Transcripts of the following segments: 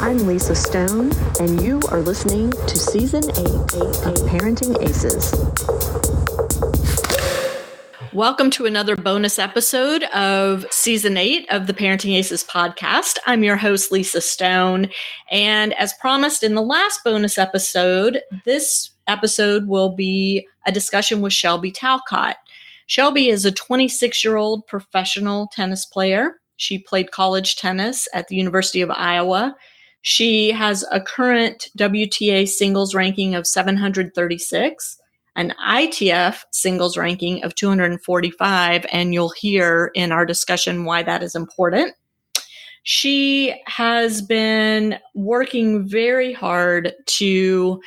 I'm Lisa Stone, and you are listening to Season 8 of Parenting Aces. Welcome to another bonus episode of Season 8 of the Parenting Aces podcast. I'm your host, Lisa Stone, and as promised in the last bonus episode, this episode will be a discussion with Shelby Talcott. Shelby is a 26-year-old professional tennis player. She played college tennis at the University of Iowa. She has a current WTA singles ranking of 736, an ITF singles ranking of 245, and you'll hear in our discussion why that is important. She has been working very hard to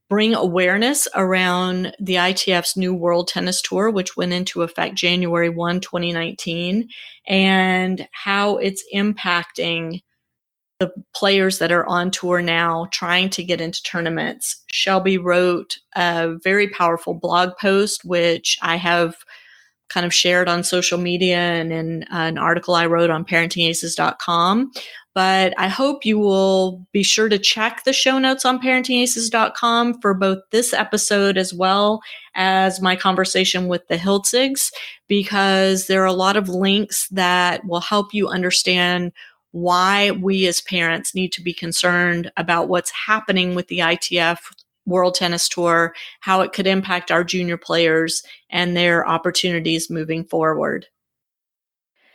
bring awareness around the ITF's new World Tennis Tour, which went into effect January 1, 2019, and how it's impacting the players that are on tour now trying to get into tournaments. Shelby wrote a very powerful blog post, which I have kind of shared on social media and in an article I wrote on ParentingAces.com. But I hope you will be sure to check the show notes on ParentingAces.com for both this episode as well as my conversation with the Hiltzigs, because there are a lot of links that will help you understand why we as parents need to be concerned about what's happening with the ITF World Tennis Tour, how it could impact our junior players and their opportunities moving forward.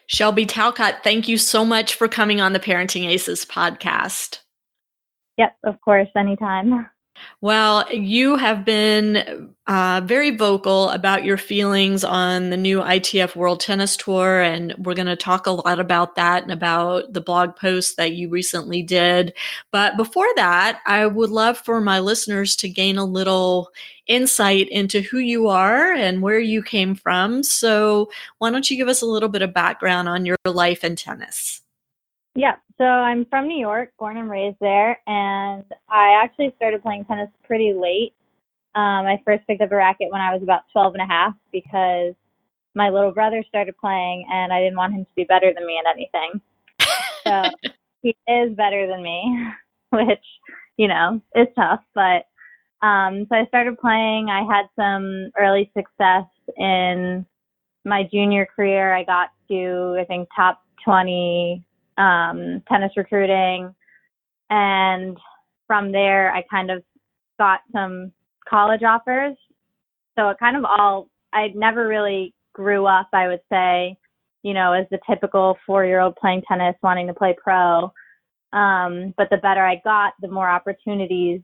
Shelby Talcott, thank you so much for coming on the Parenting Aces podcast. Yep, of course, anytime. Well, you have been very vocal about your feelings on the new ITF World Tennis Tour, and we're going to talk a lot about that and about the blog post that you recently did. But before that, I would love for my listeners to gain a little insight into who you are and where you came from. So why don't you give us a little bit of background on your life in tennis? Yeah, so I'm from New York, born and raised there, and I actually started playing tennis pretty late. I first picked up a racket when I was about 12 and a half because my little brother started playing and I didn't want him to be better than me at anything. So he is better than me, which, you know, is tough. But so I started playing. I had some early success in my junior career. I got to, I think, top 20 tennis recruiting, and from there I kind of got some college offers. So it kind of I never really grew up, I would say, you know, as the typical 4-year-old playing tennis wanting to play pro, but the better I got, the more opportunities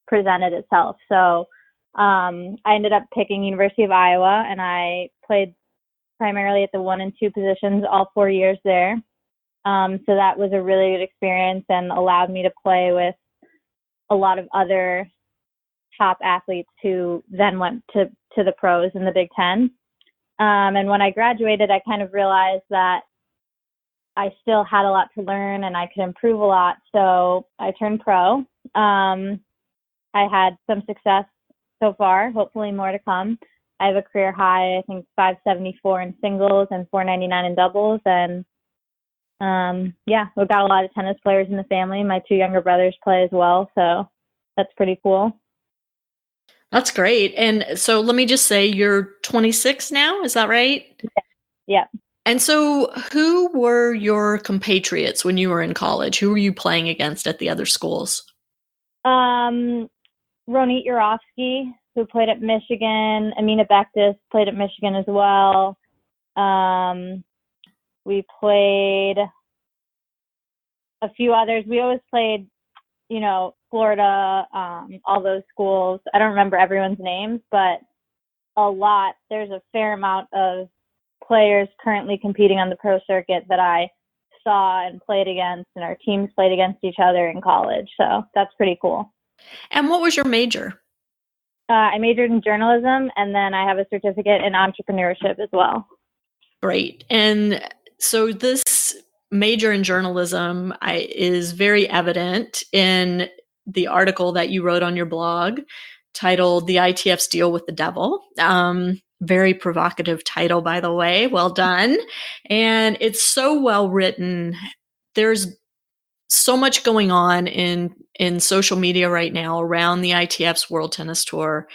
presented itself. So I ended up picking University of Iowa, and I played primarily at the 1 and 2 positions all 4 years there. So that was a really good experience and allowed me to play with a lot of other top athletes who then went to the pros in the Big Ten. And when I graduated, I kind of realized that I still had a lot to learn and I could improve a lot. So I turned pro. I had some success so far, hopefully more to come. I have a career high, I think 574 in singles and 499 in doubles. And yeah, we've got a lot of tennis players in the family. My 2 younger brothers play as well, so that's pretty cool. That's great. And so let me just say, you're 26 now, is that right? Yeah. And so who were your compatriots when you were in college? Who were you playing against at the other schools? Ronit Yurovsky, who played at Michigan. Amina Bektis played at Michigan as well. We played a few others. We always played, you know, Florida, all those schools. I don't remember everyone's names, but a lot. There's a fair amount of players currently competing on the pro circuit that I saw and played against, and our teams played against each other in college. So that's pretty cool. And what was your major? I majored in journalism, and then I have a certificate in entrepreneurship as well. Great. And so this major in journalism is very evident in the article that you wrote on your blog titled "The ITF's Deal with the Devil." Very provocative title, by the way. Well done. And it's so well written. There's so much going on in social media right now around the ITF's World Tennis Tour.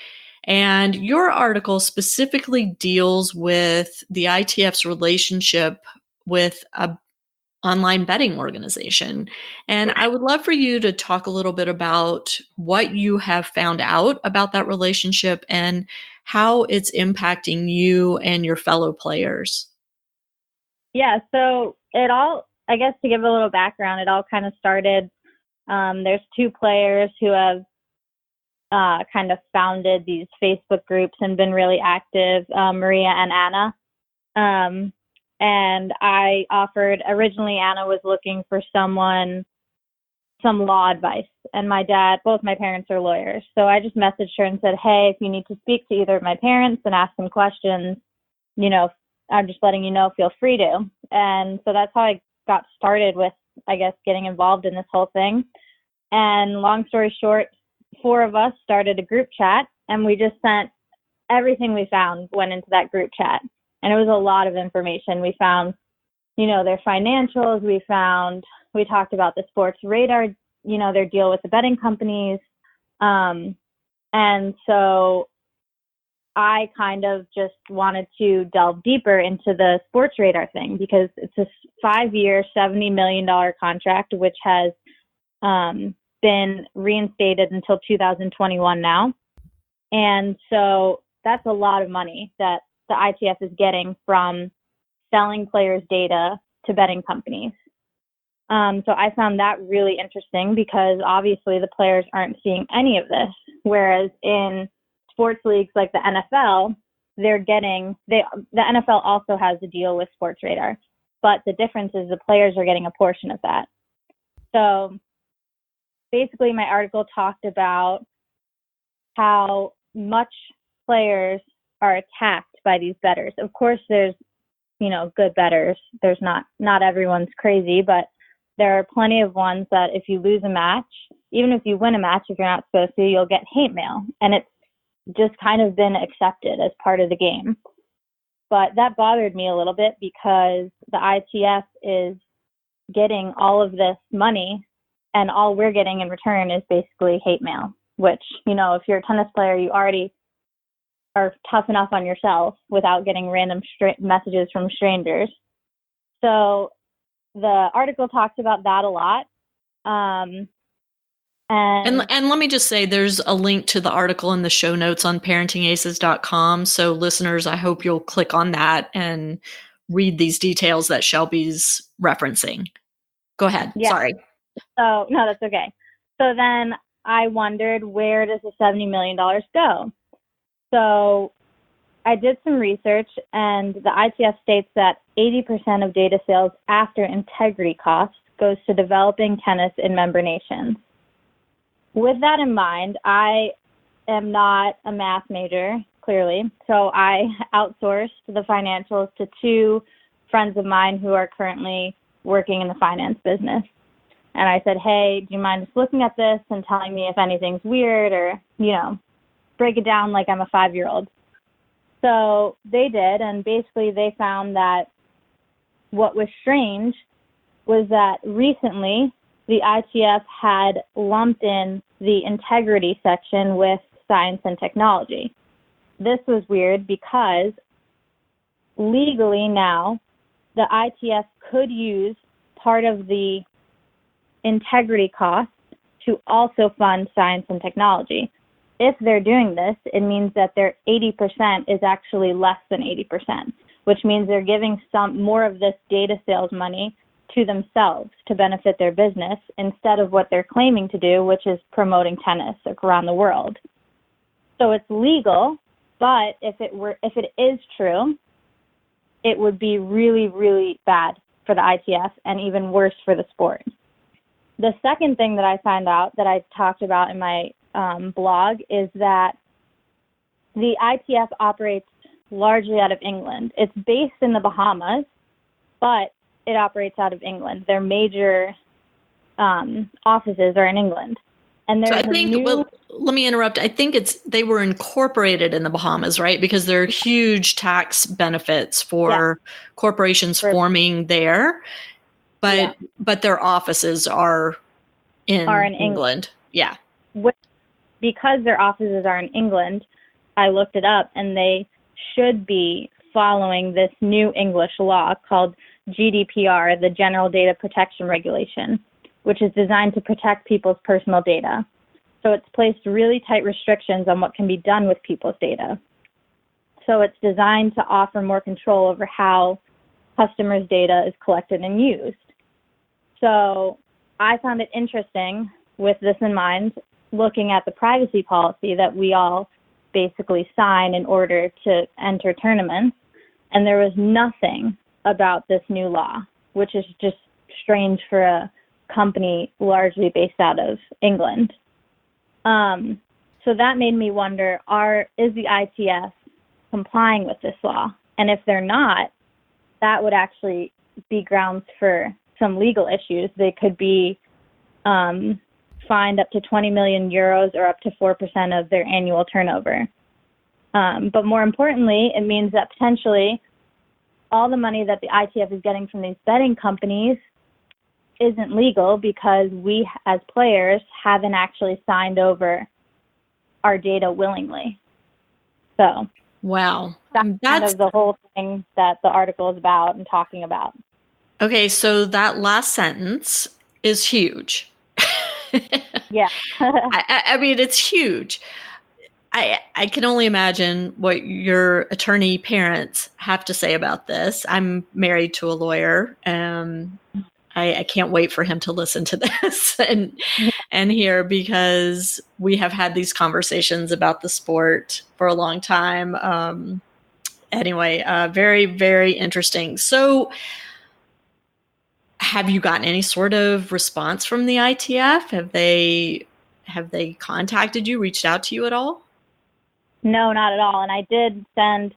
And your article specifically deals with the ITF's relationship with a online betting organization. And I would love for you to talk a little bit about what you have found out about that relationship and how it's impacting you and your fellow players. Yeah, so I guess to give a little background, it all kind of started, there's two players who have kind of founded these Facebook groups and been really active, Maria and Anna. And I offered, originally Anna was looking for some law advice. And my dad, both my parents are lawyers. So I just messaged her and said, hey, if you need to speak to either of my parents and ask them questions, I'm just letting you know, feel free to. And so that's how I got started with, I guess, getting involved in this whole thing. And long story short, 4 of us started a group chat, and we just sent everything we found went into that group chat. And it was a lot of information. We found, their financials. We talked about the sports radar, their deal with the betting companies. And so I kind of just wanted to delve deeper into the sports radar thing, because it's a 5-year, $70 million contract, which has been reinstated until 2021 now. And so that's a lot of money that the ITF is getting from selling players' data to betting companies. So I found that really interesting, because obviously the players aren't seeing any of this. Whereas in sports leagues like the NFL, the NFL also has a deal with Sports Radar, but the difference is the players are getting a portion of that. So basically my article talked about how much players are attacked by these bettors. Of course, there's, good bettors. There's not everyone's crazy, but there are plenty of ones that if you lose a match, even if you win a match, if you're not supposed to, you'll get hate mail. And it's just kind of been accepted as part of the game. But that bothered me a little bit, because the ITF is getting all of this money, and all we're getting in return is basically hate mail, which, if you're a tennis player, you already are tough enough on yourself without getting random messages from strangers. So the article talks about that a lot. And let me just say, there's a link to the article in the show notes on ParentingAces.com. So listeners, I hope you'll click on that and read these details that Shelby's referencing. Go ahead. Yeah. Sorry. So no, that's okay. So then I wondered, where does the $70 million go? So I did some research, and the ITF states that 80% of data sales after integrity costs goes to developing tennis in member nations. With that in mind, I am not a math major, clearly, so I outsourced the financials to 2 friends of mine who are currently working in the finance business. And I said, hey, do you mind just looking at this and telling me if anything's weird, or, break it down like I'm a 5-year-old. So they did, and basically they found that what was strange was that recently the ITF had lumped in the integrity section with science and technology. This was weird, because legally now the ITF could use part of the integrity costs to also fund science and technology. If they're doing this, it means that their 80% is actually less than 80%, which means they're giving some more of this data sales money to themselves to benefit their business, instead of what they're claiming to do, which is promoting tennis around the world. So it's legal, but if it is true, it would be really, really bad for the ITF, and even worse for the sport. The second thing that I found out, that I talked about in my blog, is that the ITF operates largely out of England. It's based in the Bahamas, but it operates out of England. Their major offices are in England. And so I think, let me interrupt. I think they were incorporated in the Bahamas, right? Because there are huge tax benefits for corporations forming there. but their offices are in England. Yeah. Because their offices are in England, I looked it up, and they should be following this new English law called GDPR, the General Data Protection Regulation, which is designed to protect people's personal data. So it's placed really tight restrictions on what can be done with people's data. So it's designed to offer more control over how customers' data is collected and used. So I found it interesting, with this in mind, looking at the privacy policy that we all basically sign in order to enter tournaments, and there was nothing about this new law, which is just strange for a company largely based out of England. So that made me wonder, is the ITF complying with this law? And if they're not, that would actually be grounds for some legal issues. They could be fined up to 20 million euros or up to 4% of their annual turnover. But more importantly, it means that potentially all the money that the ITF is getting from these betting companies isn't legal, because we as players haven't actually signed over our data willingly. So wow, that's kind of the whole thing that the article is about and talking about. Okay, so that last sentence is huge. Yeah. I mean, it's huge. I can only imagine what your attorney parents have to say about this. I'm married to a lawyer. I can't wait for him to listen to this and hear, because we have had these conversations about the sport for a long time. Anyway, very, very interesting. So have you gotten any sort of response from the ITF? Have they contacted you, reached out to you at all? No, not at all. And I did send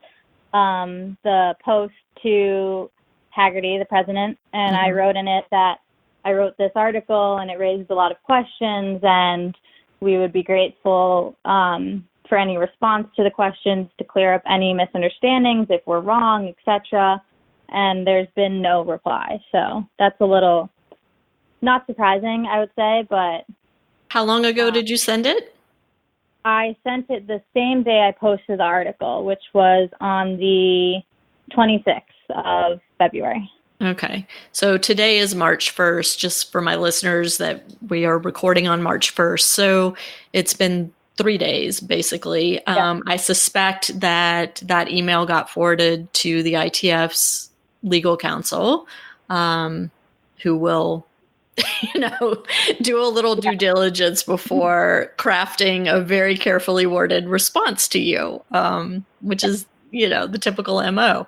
the post to Haggerty, the president, and I wrote in it that I wrote this article and it raised a lot of questions, and we would be grateful for any response to the questions to clear up any misunderstandings if we're wrong, etc. And there's been no reply. So that's a little not surprising, I would say. But how long ago did you send it? I sent it the same day I posted the article, which was on the 26th of February. Okay. So today is March 1st, just for my listeners, that we are recording on March 1st. So it's been 3 days, basically. Yeah. I suspect that email got forwarded to the ITF's legal counsel, who will do a little due diligence before crafting a very carefully worded response to you, which is, the typical MO.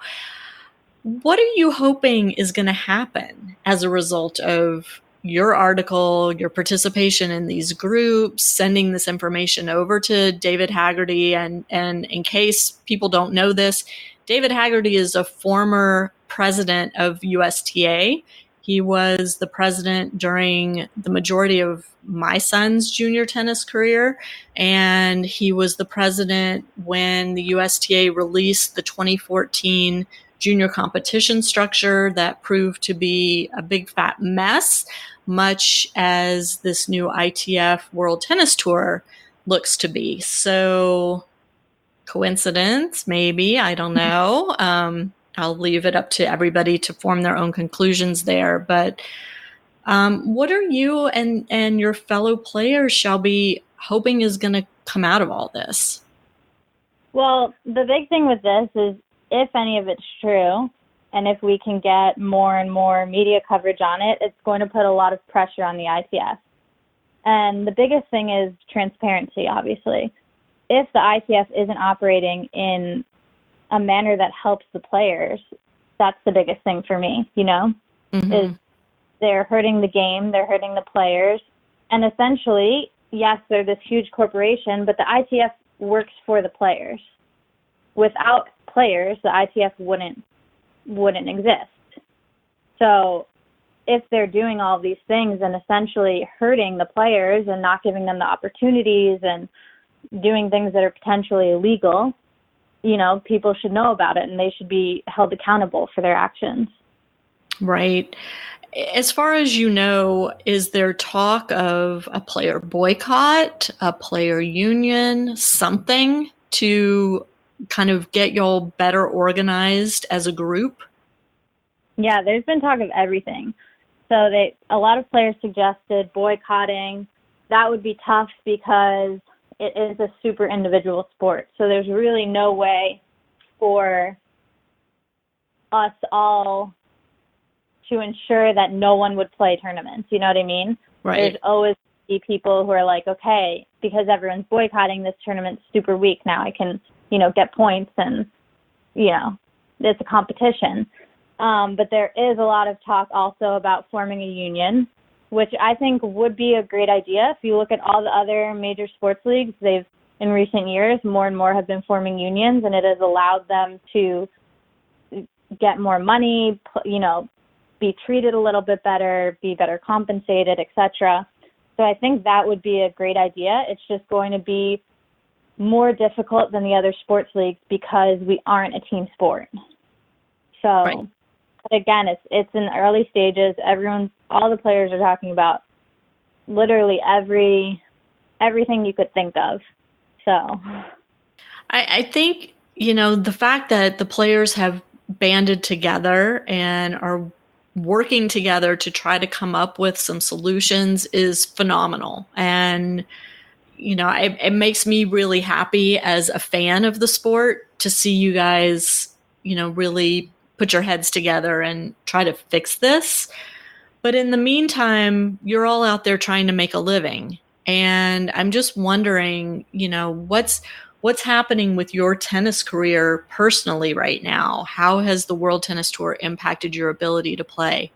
What are you hoping is going to happen as a result of your article, your participation in these groups, sending this information over to David Haggerty? And in case people don't know this, David Haggerty is a former president of USTA. He was the president during the majority of my son's junior tennis career, and he was the president when the USTA released the 2014 junior competition structure that proved to be a big fat mess, much as this new ITF World Tennis Tour looks to be. So, coincidence, maybe, I don't know. I'll leave it up to everybody to form their own conclusions there. But what are you and your fellow players, Shelby, hoping is going to come out of all this? Well, the big thing with this is, if any of it's true, and if we can get more and more media coverage on it, it's going to put a lot of pressure on the ITF. And the biggest thing is transparency, obviously. If the ITF isn't operating in a manner that helps the players, that's the biggest thing for me, is they're hurting the game, they're hurting the players. And essentially, yes, they're this huge corporation, but the ITF works for the players. Without players, the ITF wouldn't exist. So if they're doing all these things and essentially hurting the players and not giving them the opportunities and doing things that are potentially illegal, people should know about it and they should be held accountable for their actions. Right. as far as you know, is there talk of a player boycott, a player union, something to kind of get y'all better organized as a group? Yeah, there's been talk of everything. So a lot of players suggested boycotting. That would be tough because it is a super individual sport. So there's really no way for us all to ensure that no one would play tournaments. You know what I mean? Right. There's always be people who are like, okay, because everyone's boycotting, this tournament's super weak. Now I can, get points and, it's a competition. But there is a lot of talk also about forming a union, which I think would be a great idea. If you look at all the other major sports leagues, in recent years, more and more have been forming unions, and it has allowed them to get more money, be treated a little bit better, be better compensated, etc. So I think that would be a great idea. It's just going to be more difficult than the other sports leagues because we aren't a team sport. So, right. But again, it's in the early stages. All the players are talking about literally everything you could think of. So, I think, the fact that the players have banded together and are working together to try to come up with some solutions is phenomenal. And, it makes me really happy as a fan of the sport to see you guys, really put your heads together and try to fix this. But in the meantime, you're all out there trying to make a living. And I'm just wondering, what's happening with your tennis career personally right now? How has the World Tennis Tour impacted your ability to play?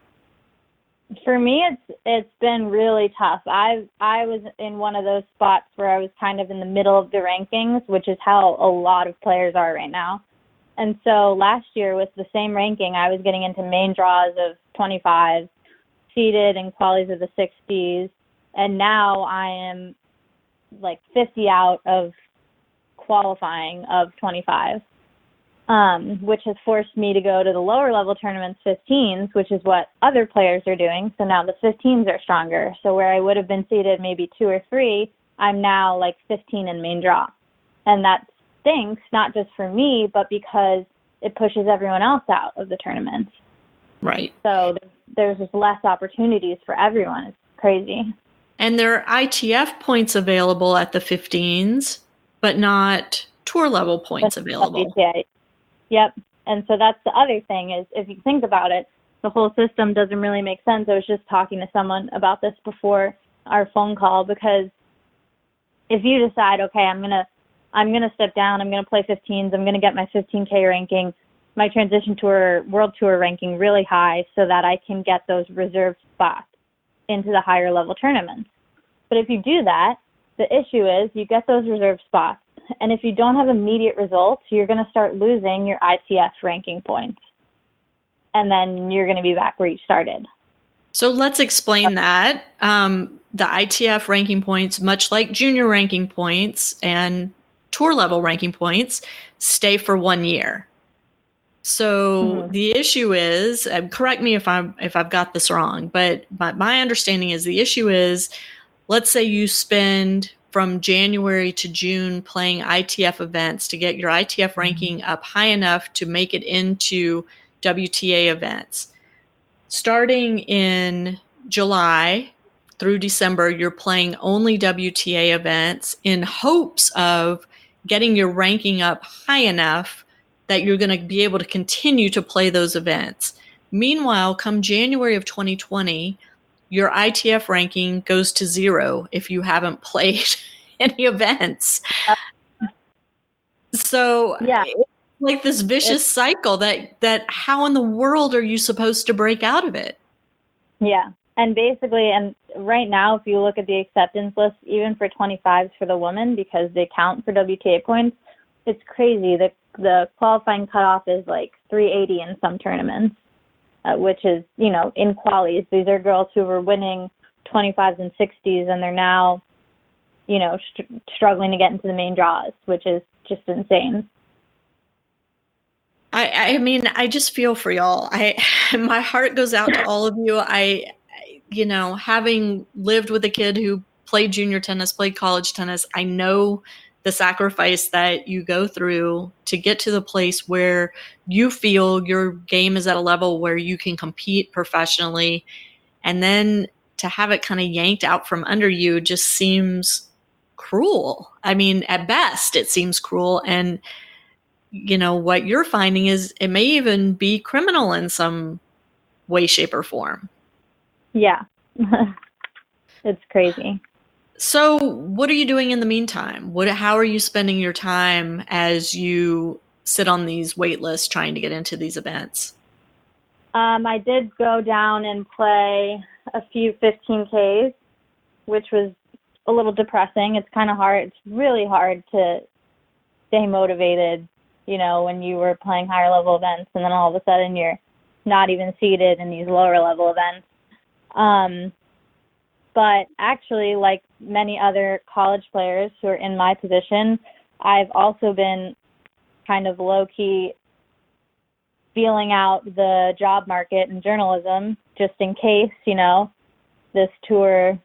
For me, it's been really tough. I was in one of those spots where I was kind of in the middle of the rankings, which is how a lot of players are right now. And so last year with the same ranking, I was getting into main draws of 25, seeded in qualies of the 60s, and now I am like 50 out of qualifying of 25, which has forced me to go to the lower level tournaments, 15s, which is what other players are doing. So now the 15s are stronger. So where I would have been seeded maybe 2 or 3, I'm now like 15 in main draw. And that stinks, not just for me, but because it pushes everyone else out of the tournaments. Right. So there's just less opportunities for everyone. It's crazy. And there are ITF points available at the 15s, but not tour level points available. WTA. Yep. And so that's the other thing is, if you think about it, the whole system doesn't really make sense. I was just talking to someone about this before our phone call, because if you decide, okay, I'm gonna step down, I'm gonna play 15s, I'm gonna get my 15K ranking, my transition tour, world tour ranking really high so that I can get those reserved spots into the higher level tournaments. But if you do that, the issue is you get those reserved spots, and if you don't have immediate results, you're going to start losing your ITF ranking points, and then you're going to be back where you started. So let's explain that. The ITF ranking points, much like junior ranking points and tour level ranking points, stay for 1 year. So the issue is, correct me if I've got this wrong, but my understanding is the issue is, let's say you spend from January to June playing ITF events to get your ITF ranking up high enough to make it into WTA events. Starting in July through December, you're playing only WTA events in hopes of getting your ranking up high enough that you're going to be able to continue to play those events. Meanwhile, come January of 2020, your ITF ranking goes to 0 if you haven't played any events. So yeah, it's like this vicious cycle that how in the world are you supposed to break out of it? Yeah. And basically, and right now, if you look at the acceptance list, even for 25s for the women, because they count for WTA points, it's crazy. The qualifying cutoff is like 380 in some tournaments, which is, in qualies. These are girls who were winning 25s and 60s, and they're now, struggling to get into the main draws, which is just insane. I mean, I just feel for y'all. My heart goes out to all of you. Having lived with a kid who played junior tennis, played college tennis, I know the sacrifice that you go through to get to the place where you feel your game is at a level where you can compete professionally. And then to have it kind of yanked out from under you just seems cruel. I mean, at best, it seems cruel. And what you're finding is it may even be criminal in some way, shape, or form. Yeah. It's crazy. So what are you doing in the meantime? How are you spending your time as you sit on these wait lists trying to get into these events? I did go down and play a few 15Ks, which was a little depressing. It's kind of hard. It's really hard to stay motivated, when you were playing higher level events and then all of a sudden you're not even seated in these lower level events. But actually, like many other college players who are in my position, I've also been kind of low-key feeling out the job market in journalism just in case, this tour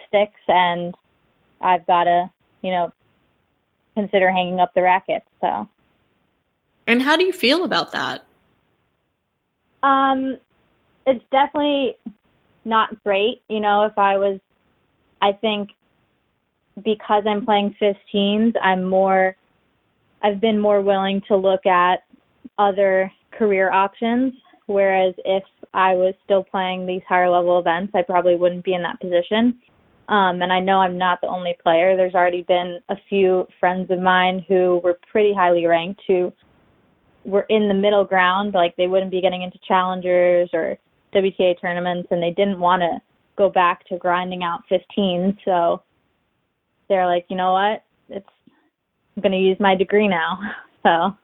sticks and I've got to, consider hanging up the racket. So. And how do you feel about that? It's definitely not great. I think because I'm playing 15s, I've been more willing to look at other career options. Whereas if I was still playing these higher level events, I probably wouldn't be in that position. And I know I'm not the only player. There's already been a few friends of mine who were pretty highly ranked who were in the middle ground, like they wouldn't be getting into challengers or WTA tournaments, and they didn't want to go back to grinding out 15. So they're like, you know what? I'm going to use my degree now. So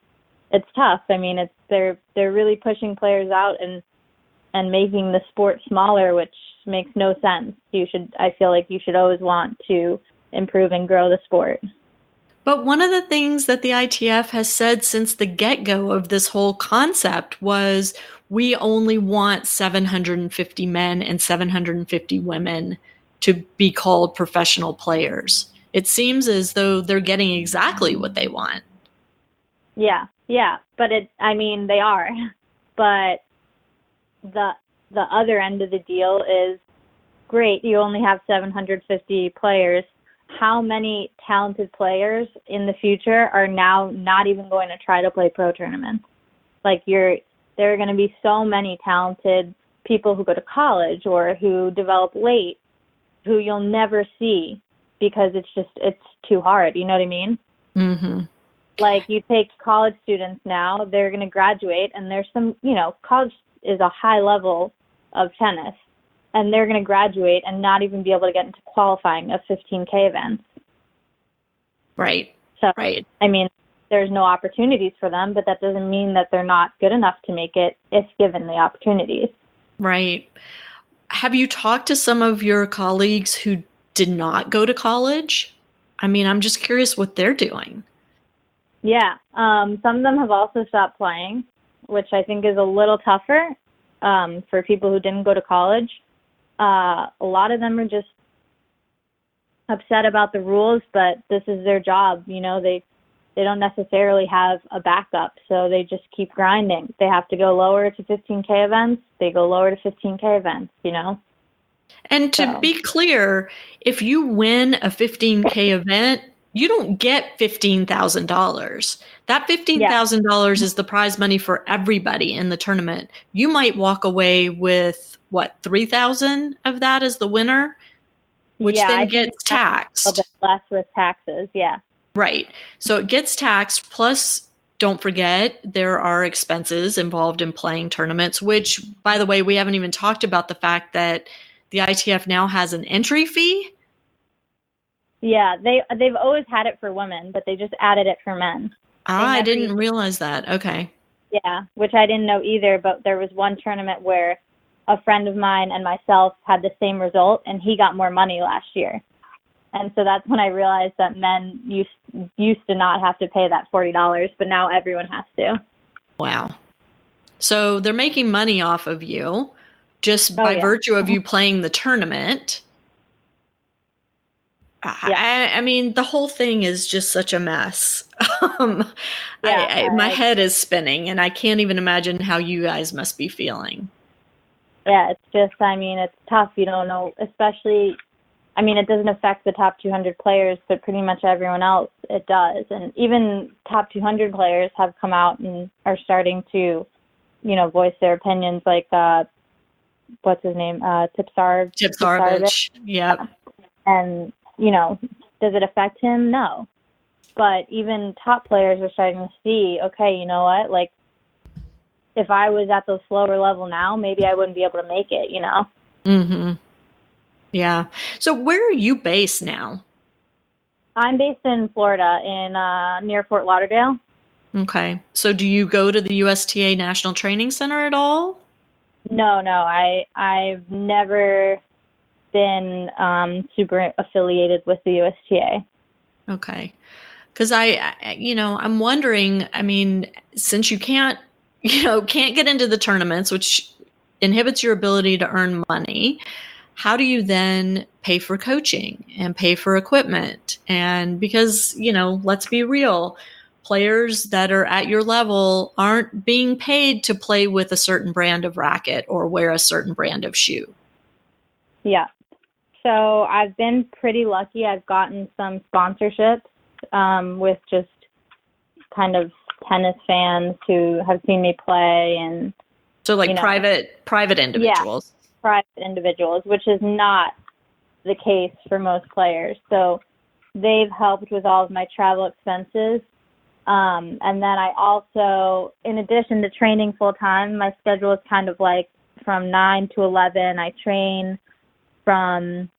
it's tough. I mean, they're really pushing players out and making the sport smaller, which makes no sense. I feel like you should always want to improve and grow the sport. But one of the things that the ITF has said since the get-go of this whole concept was we only want 750 men and 750 women to be called professional players. It seems as though they're getting exactly what they want. Yeah. But they are. But the other end of the deal is great. You only have 750 players. How many talented players in the future are now not even going to try to play pro tournaments? Like there are going to be so many talented people who go to college or who develop late who you'll never see because it's too hard. You know what I mean? Mm-hmm. Like you take college students now, they're going to graduate and there's some, college is a high level of tennis. And they're going to graduate and not even be able to get into qualifying of 15K events. Right. So, right. I mean, there's no opportunities for them, but that doesn't mean that they're not good enough to make it if given the opportunities. Right. Have you talked to some of your colleagues who did not go to college? I mean, I'm just curious what they're doing. Yeah. Some of them have also stopped playing, which I think is a little tougher for people who didn't go to college. A lot of them are just upset about the rules, but this is their job. They don't necessarily have a backup, so they just keep grinding. They have to go lower to 15K events. They go lower to 15K events, And to be clear, if you win a 15K event, you don't get $15,000. That $15,000 is the prize money for everybody in the tournament. You might walk away with, $3,000 of that as the winner, which then gets taxed. A little bit less with taxes, yeah. Right. So it gets taxed, plus don't forget there are expenses involved in playing tournaments, which, by the way, we haven't even talked about the fact that the ITF now has an entry fee. Yeah, they've always had it for women, but they just added it for men. I didn't realize that. Okay. Yeah, which I didn't know either, but there was one tournament where a friend of mine and myself had the same result, and he got more money last year. And so that's when I realized that men used to not have to pay that $40, but now everyone has to. Wow. So they're making money off of you just by virtue of you playing the tournament. Yeah. I mean, the whole thing is just such a mess. My head is spinning, and I can't even imagine how you guys must be feeling. Yeah, it's just, I mean, it's tough. You don't know, especially, I mean, it doesn't affect the top 200 players, but pretty much everyone else, it does. And even top 200 players have come out and are starting to, voice their opinions, like, what's his name? Tipsarevic. Yeah. And, does it affect him? No. But even top players are starting to see, okay, you know what? Like, if I was at the slower level now, maybe I wouldn't be able to make it, Mm-hmm. Yeah. So where are you based now? I'm based in Florida, in near Fort Lauderdale. Okay. So do you go to the USTA National Training Center at all? No. I've never been super affiliated with the USTA. Okay. Because I'm wondering, I mean, since you can't get into the tournaments, which inhibits your ability to earn money, how do you then pay for coaching and pay for equipment? And because, let's be real, players that are at your level aren't being paid to play with a certain brand of racket or wear a certain brand of shoe. Yeah. So I've been pretty lucky. I've gotten some sponsorships with just kind of tennis fans who have seen me play, and so like private individuals. Yeah, private individuals, which is not the case for most players. So they've helped with all of my travel expenses. And then I also, in addition to training full time, my schedule is kind of like from 9 to 11. I train from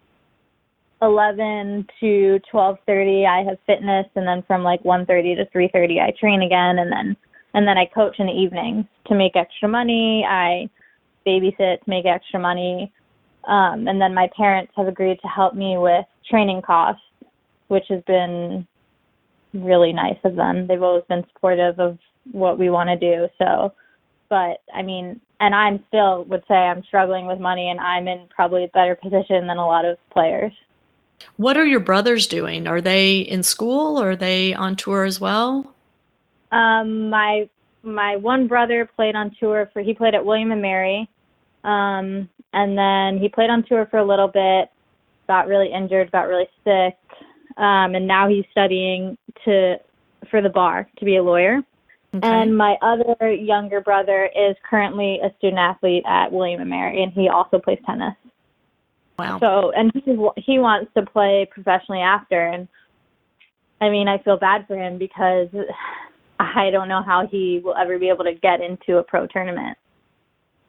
11 to 12:30. I have fitness, and then from like 1:30 to 3:30 I train again, and then I coach in the evenings to make extra money. I babysit to make extra money, and then my parents have agreed to help me with training costs, which has been really nice of them. They've always been supportive of what we want to do. So, but I mean, and I'm still would say I'm struggling with money, and I'm in probably a better position than a lot of players. What are your brothers doing? Are they in school, or are they on tour as well? My one brother played on tour he played at William & Mary, and then he played on tour for a little bit, got really injured, got really sick, and now he's studying for the bar to be a lawyer. Okay. And my other younger brother is currently a student athlete at William & Mary, and he also plays tennis. Wow. So, and he wants to play professionally after, and I mean, I feel bad for him because I don't know how he will ever be able to get into a pro tournament.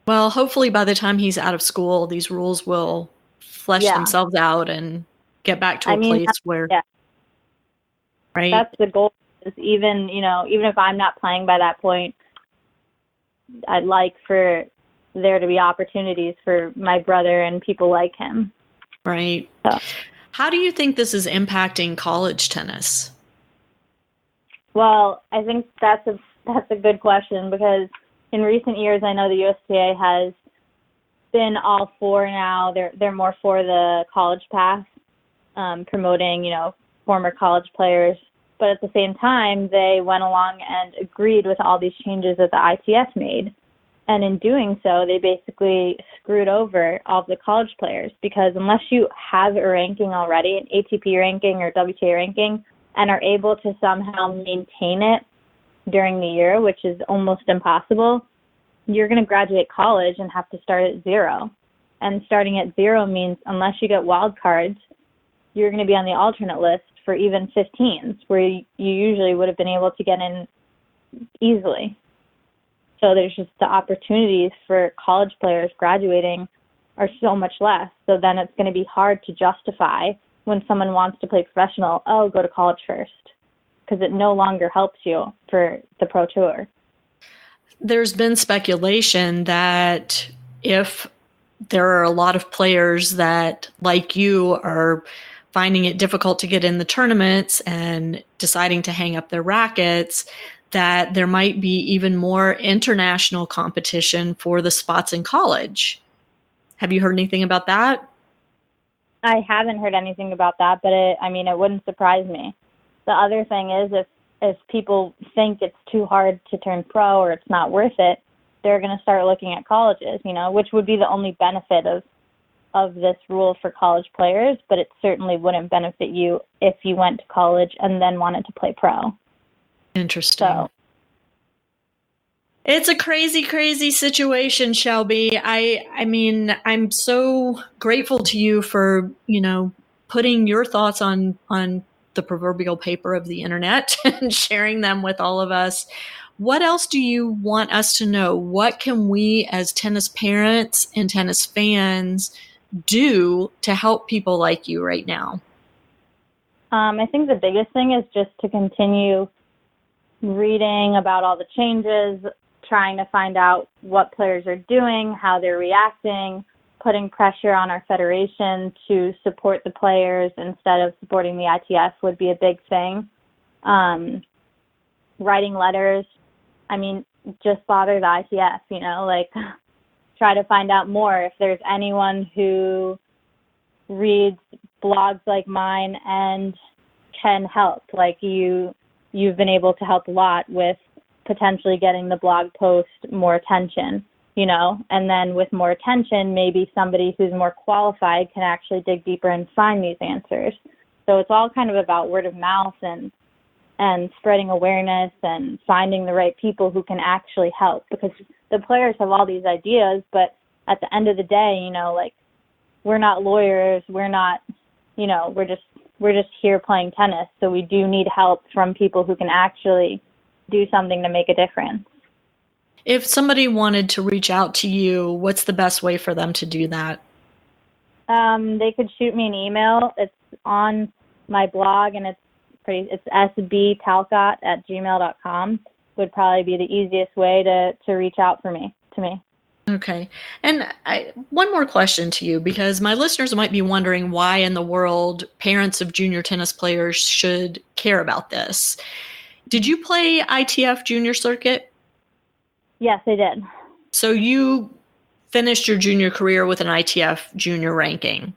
Well, hopefully by the time he's out of school, these rules will flesh themselves out and get back to a place where, right? That's the goal. Is even if I'm not playing by that point, I'd like for there to be opportunities for my brother and people like him. Right. So. How do you think this is impacting college tennis? Well, I think that's a good question, because in recent years, I know the USTA has been all for now. They're more for the college path, promoting, former college players. But at the same time, they went along and agreed with all these changes that the ITF made. And in doing so, they basically screwed over all of the college players, because unless you have a ranking already, an ATP ranking or WTA ranking, and are able to somehow maintain it during the year, which is almost impossible, you're going to graduate college and have to start at zero. And starting at zero means unless you get wild cards, you're going to be on the alternate list for even 15s, where you usually would have been able to get in easily. So there's just the opportunities for college players graduating are so much less. So then it's going to be hard to justify when someone wants to play professional, go to college first, because it no longer helps you for the pro tour. There's been speculation that if there are a lot of players that, like you, are finding it difficult to get in the tournaments and deciding to hang up their rackets, that there might be even more international competition for the spots in college. Have you heard anything about that? I haven't heard anything about that, but it wouldn't surprise me. The other thing is if people think it's too hard to turn pro or it's not worth it, they're going to start looking at colleges, which would be the only benefit of this rule for college players, but it certainly wouldn't benefit you if you went to college and then wanted to play pro. Interesting. So, it's a crazy, crazy situation, Shelby. I mean, I'm so grateful to you for, putting your thoughts on the proverbial paper of the internet and sharing them with all of us. What else do you want us to know? What can we as tennis parents and tennis fans do to help people like you right now? I think the biggest thing is just to continue reading about all the changes, trying to find out what players are doing, how they're reacting, putting pressure on our federation to support the players instead of supporting the ITF would be a big thing. Writing letters. Just bother the ITF, try to find out more. If there's anyone who reads blogs like mine and can help, you've been able to help a lot with potentially getting the blog post more attention, and then with more attention, maybe somebody who's more qualified can actually dig deeper and find these answers. So it's all kind of about word of mouth and spreading awareness and finding the right people who can actually help, because the players have all these ideas, but at the end of the day, we're not lawyers, we're not, we're just here playing tennis. So we do need help from people who can actually do something to make a difference. If somebody wanted to reach out to you, what's the best way for them to do that? They could shoot me an email. It's on my blog, and it's sbtalcott@gmail.com would probably be the easiest way to reach out to me. Okay. And one more question to you, because my listeners might be wondering why in the world parents of junior tennis players should care about this. Did you play ITF junior circuit? Yes, I did. So you finished your junior career with an ITF junior ranking?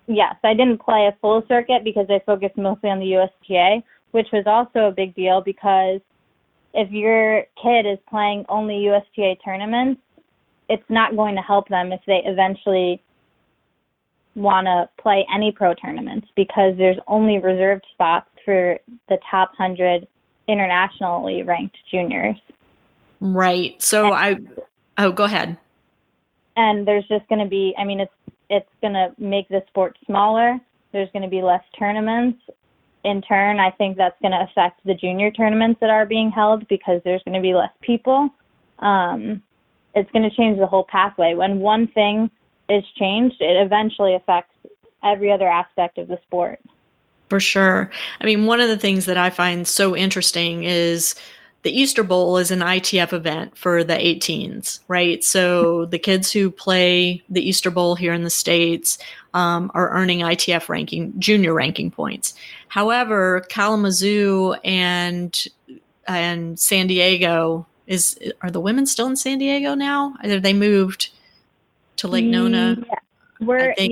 Yes, I didn't play a full circuit because I focused mostly on the USTA, which was also a big deal because if your kid is playing only USTA tournaments, it's not going to help them if they eventually want to play any pro tournaments, because there's only reserved spots for the top 100 internationally ranked juniors. Right. So go ahead. And there's just going to be, it's going to make the sport smaller. There's going to be less tournaments. In turn, I think that's going to affect the junior tournaments that are being held because there's going to be less people. It's going to change the whole pathway. When one thing is changed, it eventually affects every other aspect of the sport. For sure. One of the things that I find so interesting is the Easter Bowl is an ITF event for the 18s, right? So the kids who play the Easter Bowl here in the States are earning ITF junior ranking points. However, Kalamazoo and San Diego are the women still in San Diego now? Either they moved to Lake Nona. They were in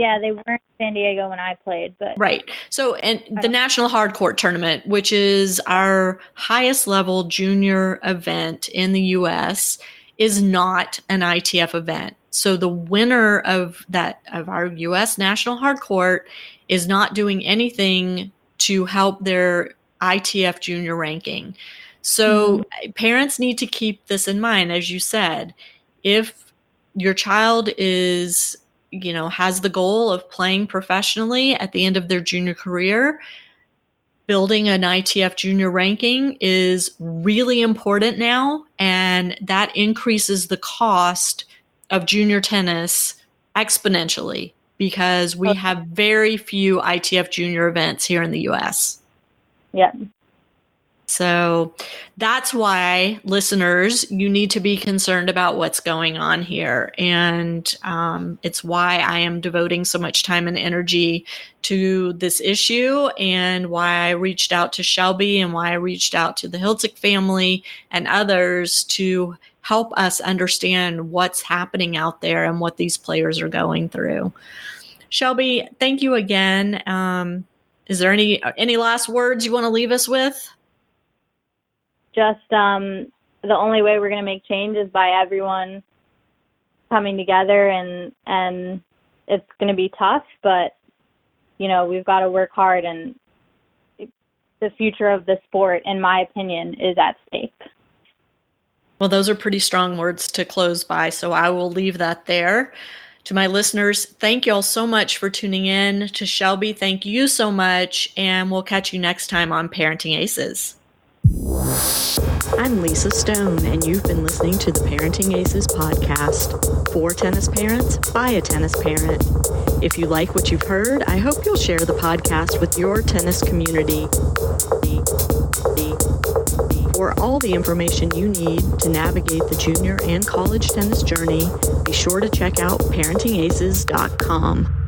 San Diego when I played, but right. So, and the National Hardcourt tournament, which is our highest level junior event in the U.S., is not an ITF event. So the winner of our U.S. National Hardcourt is not doing anything to help their ITF junior ranking. So parents need to keep this in mind. As you said, if your child has the goal of playing professionally at the end of their junior career, building an ITF junior ranking is really important now, and that increases the cost of junior tennis exponentially because we have very few ITF junior events here in the U.S. Yeah. So that's why, listeners, you need to be concerned about what's going on here. And it's why I am devoting so much time and energy to this issue, and why I reached out to Shelby, and why I reached out to the Hiltzik family and others to help us understand what's happening out there and what these players are going through. Shelby, thank you again. Is there any last words you want to leave us with? Just the only way we're going to make change is by everyone coming together, and it's going to be tough, but we've got to work hard, and the future of the sport, in my opinion, is at stake. Well, those are pretty strong words to close by, so I will leave that there. To my listeners, thank you all so much for tuning in. To Shelby, thank you so much, and we'll catch you next time on Parenting Aces. I'm Lisa Stone, and you've been listening to the Parenting Aces podcast. For tennis parents, by a tennis parent. If you like what you've heard, I hope you'll share the podcast with your tennis community. For all the information you need to navigate the junior and college tennis journey, be sure to check out ParentingAces.com.